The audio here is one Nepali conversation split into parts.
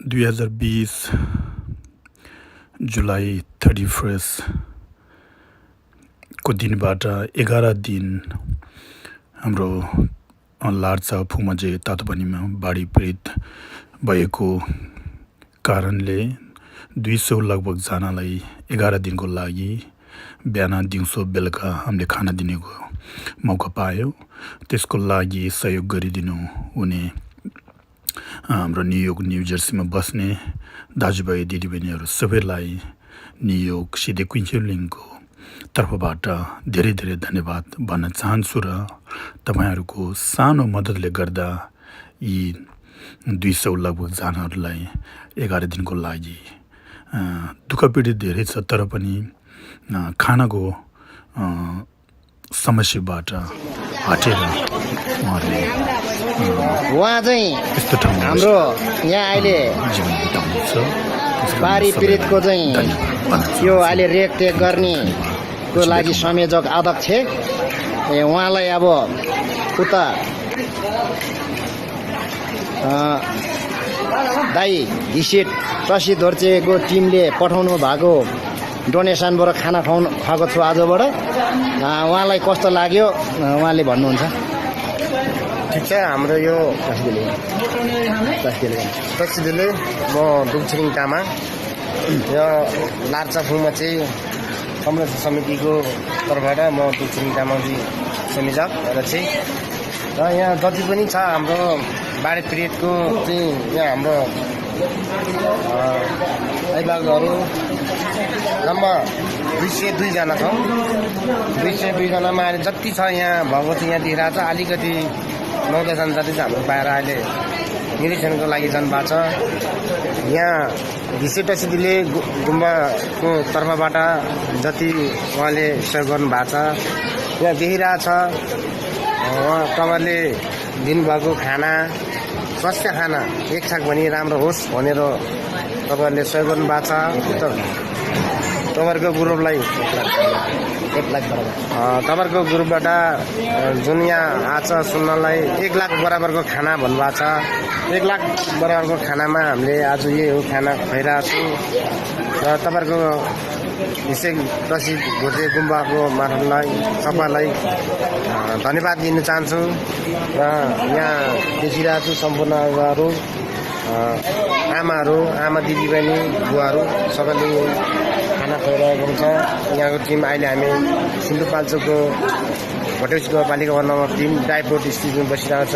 2020 जुलाई 31 को दिनबाट 11 दिन हाम्रो लार्चा फुमजे तातोपानीमा बाढी पीडित भएको कारणले 200 लगभग जनालाई 11 दिनको लागि बिहान दिउँसो बेलुका हामीले खाना दिनेको मौका पायौं। त्यसको लागि सहयोग गरिदिनु हुने हाम्रो न्युयोर्क न्यू जर्सीमा बस्ने दाजुभाइ दिदीबहिनीहरू सबैलाई न्युयोर्क सिधै क्विन्सल्यान्डको तर्फबाट धेरै धेरै धन्यवाद भन्न चाहन्छु र तपाईहरुको सानो मद्दतले गर्दा यी 200 लगभग जनाहरूलाई 11 दिनको लागि दुःख पीडित धेरै छ तर पनि खानाको समस्याबाट हटेर उहाँ चाहिँ हाम्रो यहाँ अहिले बाढी पीडितको चाहिँ यो अहिले रेखदेख गर्ने को लागि संयोजक अध्यक्ष उहाँलाई अब उता दाई घिसिट टसी धोर्चेको टिमले पठाउनु भएको डोनेसनबाट खाना खुवाएको छु आजबाट। उहाँलाई कस्तो लाग्यो उहाँले भन्नुहुन्छ। ठिक छ, हाम्रो यो तस्दिले म दुङछिरिङ तामा यो लार्चा फुङमा चाहिँ संरक्षण समितिको तर्फबाट म दुङछिरिङ तामाजी संयोजक र चाहिँ र यहाँ जति पनि छ हाम्रो बाढी पीडितको चाहिँ यहाँ हाम्रो अभिभावकहरू जम्मा 202 जना छौँ। 202 जनामा अहिले जति छ यहाँ भएको चाहिँ यहाँ देखिरहेको छ। अलिकति 9 जना जति चाहिँ हाम्रो बाहिर अहिले निरीक्षणको लागि जानुभएको छ। यहाँ घिसेटसिले गुम्बाको तर्फबाट जति उहाँले सहयोग गर्नुभएको छ यहाँ देखिरहेको छ। उहाँ तपाईँले दिनुभएको खाना स्वास्थ्य खाना एक छाक पनि राम्रो होस् भनेर तपाईँहरूले सहयोग गर्नुभएको छ। तपाईँहरूको ग्रुपलाई तपाईँहरूको ग्रुपबाट जुन यहाँ आज सुन्नलाई 1 लाख बराबरको खाना भन्नुभएको छ। 1 लाख बराबरको खानामा हामीले आज यो खाना खुवाइरहेको छु र तपाईँहरूको विशेष प्रसिद्ध भोटे गुम्बाको मार्फतलाई सबैलाई धन्यवाद दिन चाहन्छु र यहाँ देखिरहेको छु सम्पूर्णहरू आमा दिदीबहिनी बुवाहरू सबैले खाना खुवाइरहेको हुन्छ। यहाँको टिम अहिले हामी सिन्धुपाल्चोकको भोटेसको पालिका वार्ड नम्बर 3 डाइपोर्ट स्थितिमा बसिरहेको छ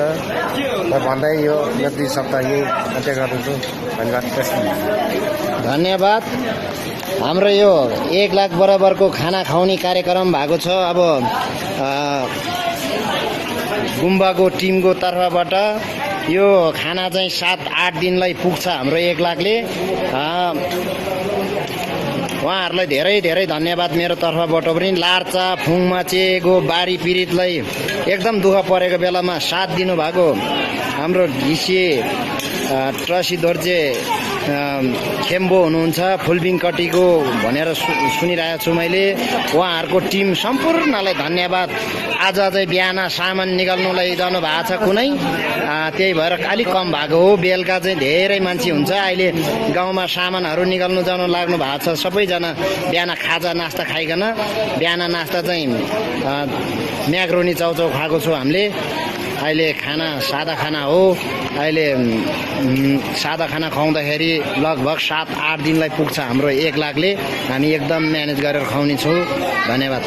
र भन्दै यो 2 सप्ताह यही अन्त्य गर्दछु। धन्यवाद। हाम्रो यो 1 लाख बराबरको खाना खुवाउने कार्यक्रम भएको छ। अब गुम्बाको टिमको तर्फबाट यो खाना चाहिँ 7-8 दिनलाई पुग्छ हाम्रो 1 लाखले। उहाँहरूलाई धेरै धेरै धन्यवाद मेरो तर्फबाट पनि। लार्चा फुङमाचेको बाढी पीडितलाई एकदम दुःख परेको बेलामा साथ दिनुभएको हाम्रो घिसे ट्रसी दोर्जे खेम्बो हुनुहुन्छ फुलबिङकटीको भनेर सुनिरहेको छु मैले। उहाँहरूको टिम सम्पूर्णलाई धन्यवाद। आज चाहिँ बिहान सामान निकाल्नुलाई जानु भएको छ कुनै, त्यही भएर अलिक कम भएको हो। बेलुका चाहिँ धेरै मान्छे हुन्छ। अहिले गाउँमा सामानहरू निकाल्नु जानु लाग्नु भएको छ सबैजना। बिहान खाजा नास्ता खाइकन बिहान नास्ता चाहिँ म्याक्रोनी चाउचाउ खाएको छु हामीले। अहिले खाना सादा खाना हो। अहिले सादा खाना खुवाउँदाखेरि लगभग 7-8 दिनलाई पुग्छ हाम्रो 1 लाखले। हामी एकदम म्यानेज गरेर खुवाउने छौँ। धन्यवाद।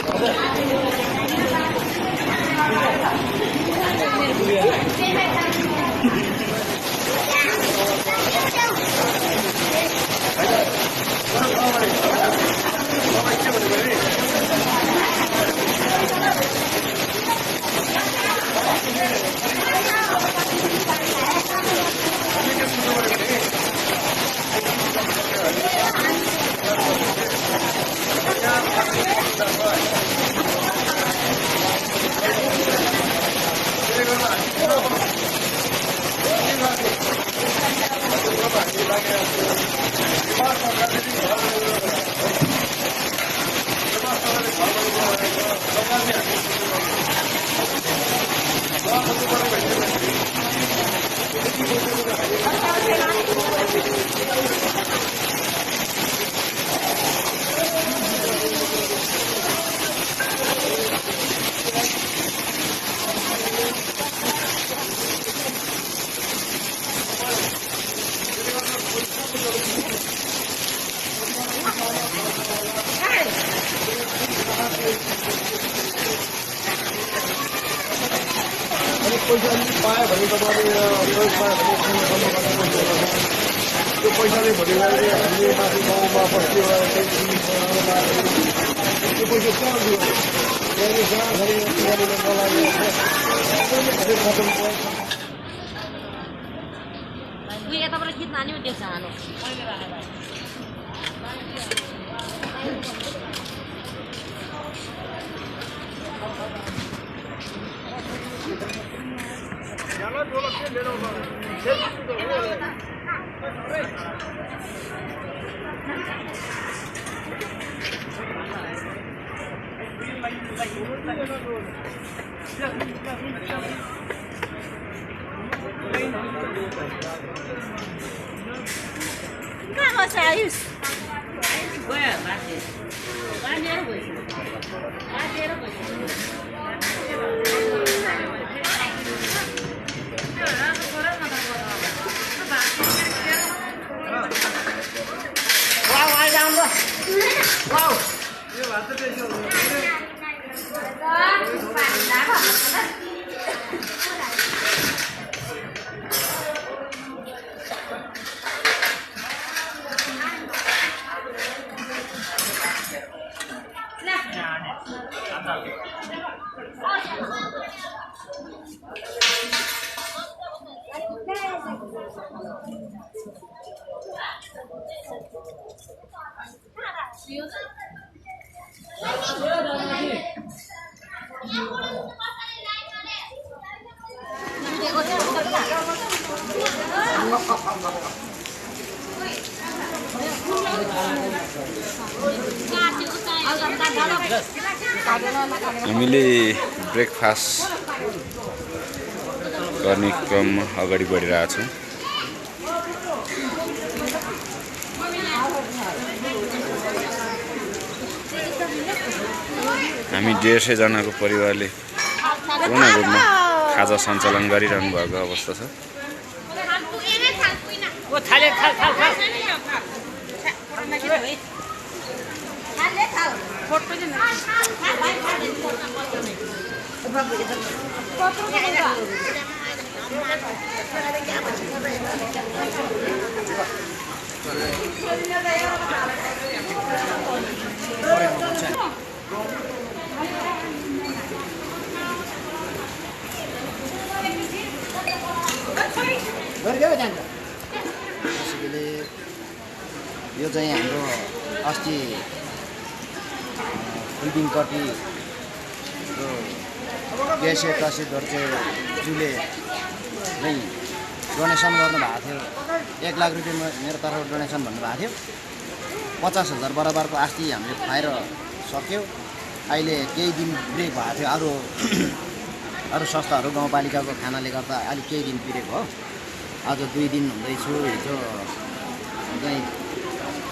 पायो भने तपाईँले सहयोग पायो भने त्यो पैसाले भोलि गएर हामीले माथि गाउँमा बस्तीमा त्यो पैसा कहाँ दियो त्यहाँदेखि जहाँखेरि यहाँनिर नलागेको यताबाट गीत नानी पनि देख्छ हानो कहाँ बस्छ आयुष गयो बाँधेर हामीले ब्रेकफास्ट गर्ने क्रम अगाडि बढिरहेछौँ। हामी 150 जनाको परिवारले पूर्ण रूपमा खाजा सञ्चालन गरिरहनु भएको अवस्था छ। त्यसैले यो चाहिँ हाम्रो अस्ति फुलबिङकटी ग्यासे तहसिलदार ज्यूले नै डोनेसन गर्नुभएको थियो। 1 लाख रुपियाँ मेरो तर्फबाट डोनेसन भन्नुभएको थियो। 50,000 बराबरको अस्ति हामीले खुवाएर सक्यौँ। अहिले केही दिन ब्रेक भएको थियो। अरू संस्थाहरू गाउँपालिकाको खानाले गर्दा अलिक केही दिन ब्रेक हो। आज 2 दिन हुँदैछु। हिजो चाहिँ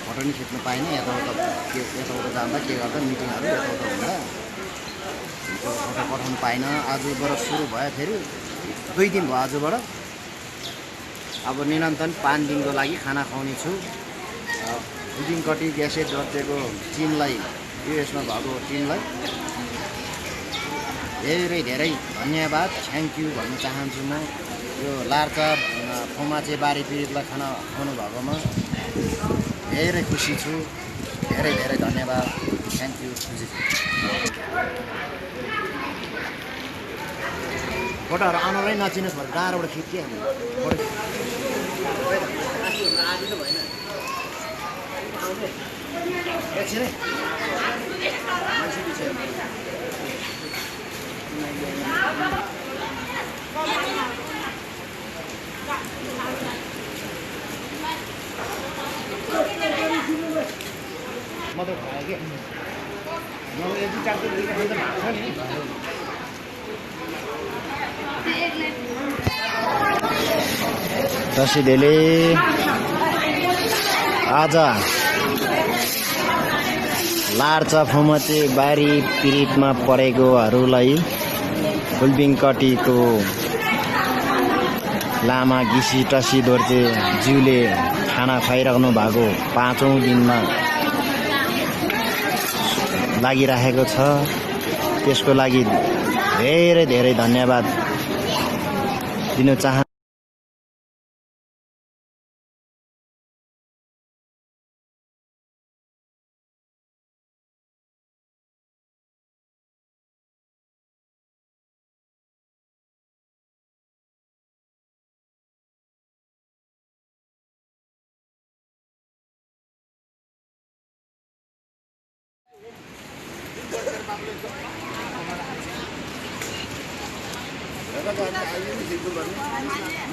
फोटो नि खिच्नु पाइने, यताउता जाँदा के गर्दा मिटिङहरू यताउता हुँदा हिजो फोटो पठाउनु पाइनँ। आजबाट सुरु भयो, फेरि 2 दिन भयो आजबाट। अब निरन्तन 5 दिनको लागि खाना खुवाउने छु। फुलबिङकटी ग्यासे जर्जेको टिमलाई, युएसमा भएको टिमलाई धेरै धेरै धन्यवाद, थ्याङ्क यू भन्न चाहन्छु। म यो लार्चा फुमाचे बारी पीडितलाई खाना खुवाउनु भएकोमा धेरै खुसी छु। धेरै धेरै धन्यवाद, थ्याङ्क यू। फोटोहरू आउनलाई नचिनुहोस् भने टाढोबाट खिचिहाल्नु। एकछिनै म त खाएँ कि नभए 1-4 दिन भएको छ नि। तहसिलले आज लार्चा फुमचे बारी पीडितमा परेकोहरूलाई फुलबिङकटीको लामा घिसी टसी दोर्जे ज्यूले खाना खुवाइराख्नु भएको 5औं दिनमा लागिरहेको छ। त्यसको लागि धेरै धेरै धन्यवाद। दिन चाहन्छु।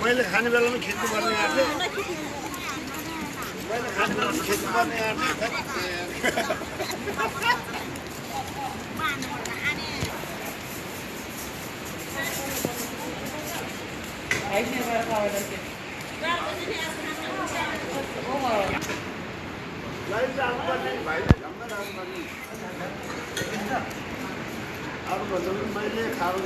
मैले खाने बेलामा खिच्नु पर्ने आँट्यो मैले खाने बेलामा खिच्नु पर्ने अरू भन्दा पनि मैले खाने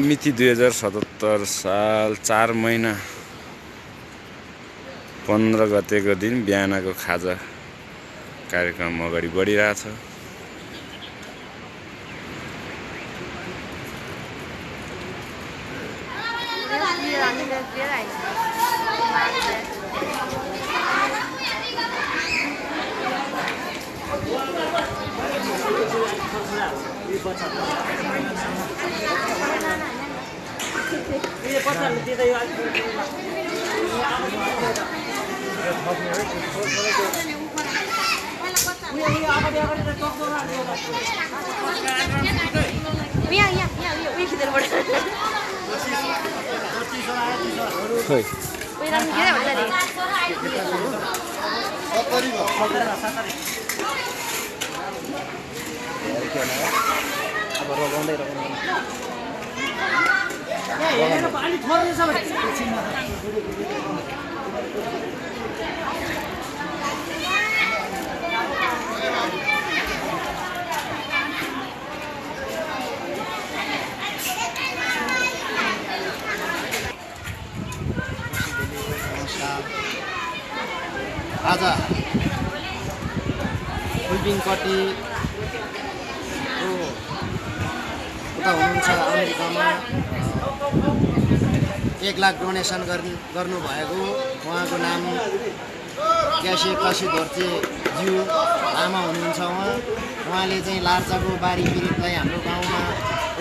मिति 2077 साल 4 महिना 15 गतेको दिन बिहानको खाजा कार्यक्रम अगाडि बढिरहेछ। आज फुलबिङपट्टि उता हुनुहुन्छ अमेरिकामा 1 लाख डोनेसन गर्नुभएको उहाँको नाम क्यासे काशी धोर्चे ज्यू लामा हुनुहुन्छ। उहाँले चाहिँ लार्चाको बारी पीडितलाई हाम्रो गाउँमा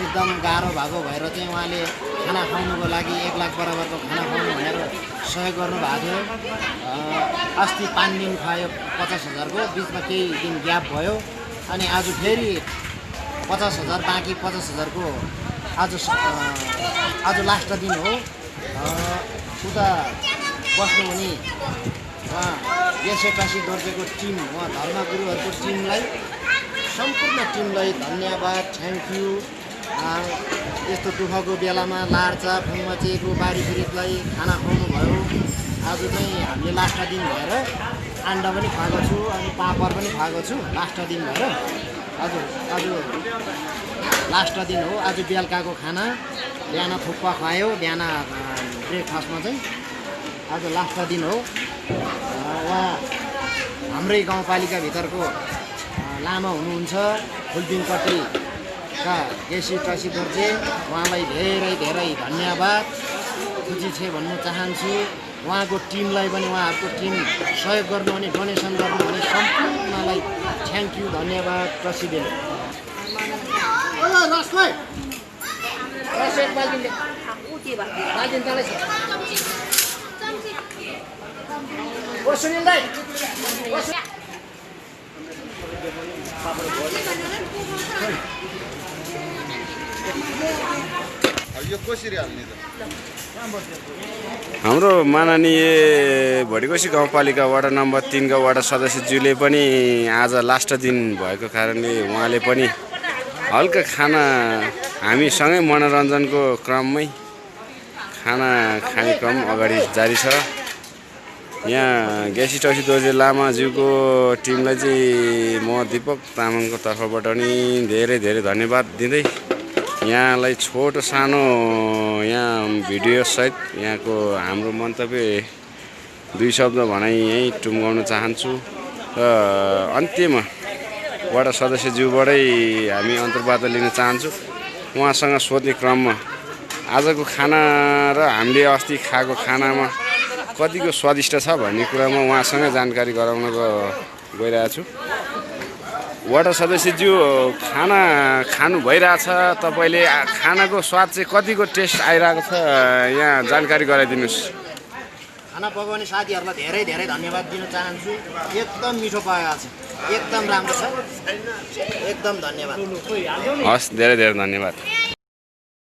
एकदम गाह्रो भएको भएर चाहिँ उहाँले खाना खुवाउनुको लागि 1 लाख बराबरको खाना खुवाउनु भनेर सहयोग गर्नुभएको थियो। अस्ति 5 दिन खुवायो 50,000 को, बिचमा केही दिन ग्याप भयो अनि आज फेरि 50,000 बाँकी 50,000 को आज लास्ट दिन हो। उता बस्नुहुने उहाँ यसै काशी दोर्जेको टिम, उहाँ धर्मगुरुहरूको टिमलाई, सम्पूर्ण टिमलाई धन्यवाद, थ्याङ्क यू। यस्तो दुःखको बेलामा लार्चा फुङमाचेको बारी पीडितलाई खाना खुवाउनु भयो। आज चाहिँ हामीले लास्ट दिन भएर अन्डा पनि खुवाएको छु अनि पापड पनि खुवाएको छु लास्ट दिन भएर। आज लास्ट दिन हो। आज बेलुकाको खाना बिहान थुक्पा खुवायो, बिहान ब्रेकफास्टमा चाहिँ आज लास्ट दिन हो। उहाँ हाम्रै गाउँपालिकाभित्रको लामा हुनुहुन्छ फुलबिङपट्टिका केसी काशी दोर्जे, उहाँलाई धेरै धेरै धन्यवाद खुसी छ भन्नु चाहन्छु। उहाँको टिमलाई पनि, उहाँहरूको टिम सहयोग गर्नु भने डोनेसन गर्नु भने सम्पूर्णलाई थ्याङ्क यू, धन्यवाद प्रेसिडेन्ट। यो कसरी हाल्ने त? हाम्रो माननीय भडिकोशी गाउँपालिका वडा नम्बर 3 का वडा सदस्यज्यूले पनि आज लास्ट दिन भएको कारणले उहाँले पनि हल्का खाना हामीसँगै मनोरञ्जनको क्रममै खाना खाने क्रम अगाडि जारी छ। यहाँ गेसी टसी दोर्जे लामाज्यूको टिमलाई चाहिँ म दिपक तामाङको तर्फबाट पनि धेरै धेरै धन्यवाद दिँदै यहाँलाई छोटो सानो यहाँ भिडियो सहित यहाँको हाम्रो मन्तव्य 2 शब्द भनाइ यहीँ टुङ्गाउन चाहन्छु र अन्त्यमा वडा सदस्यज्यूबाटै हामी अन्तर्वार्ता लिन चाहन्छु। उहाँसँग सोध्ने क्रममा आजको खाना र हामीले अस्ति खाएको खानामा कतिको स्वादिष्ट छ भन्ने कुरामा उहाँसँग जानकारी गराउन गइरहेको छु। वडा सदस्यज्यू खाना खानु भइरहेछ, तपाईँले खानाको स्वाद चाहिँ कतिको टेस्ट आइरहेको छ यहाँ जानकारी गराइदिनुहोस्। खाना पकाउने साथीहरूलाई धेरै धेरै धन्यवाद दिन चाहन्छु। एकदम मिठो पकाएको छ, एकदम राम्रो छ, एकदम धन्यवाद। हस्, धेरै धेरै धन्यवाद।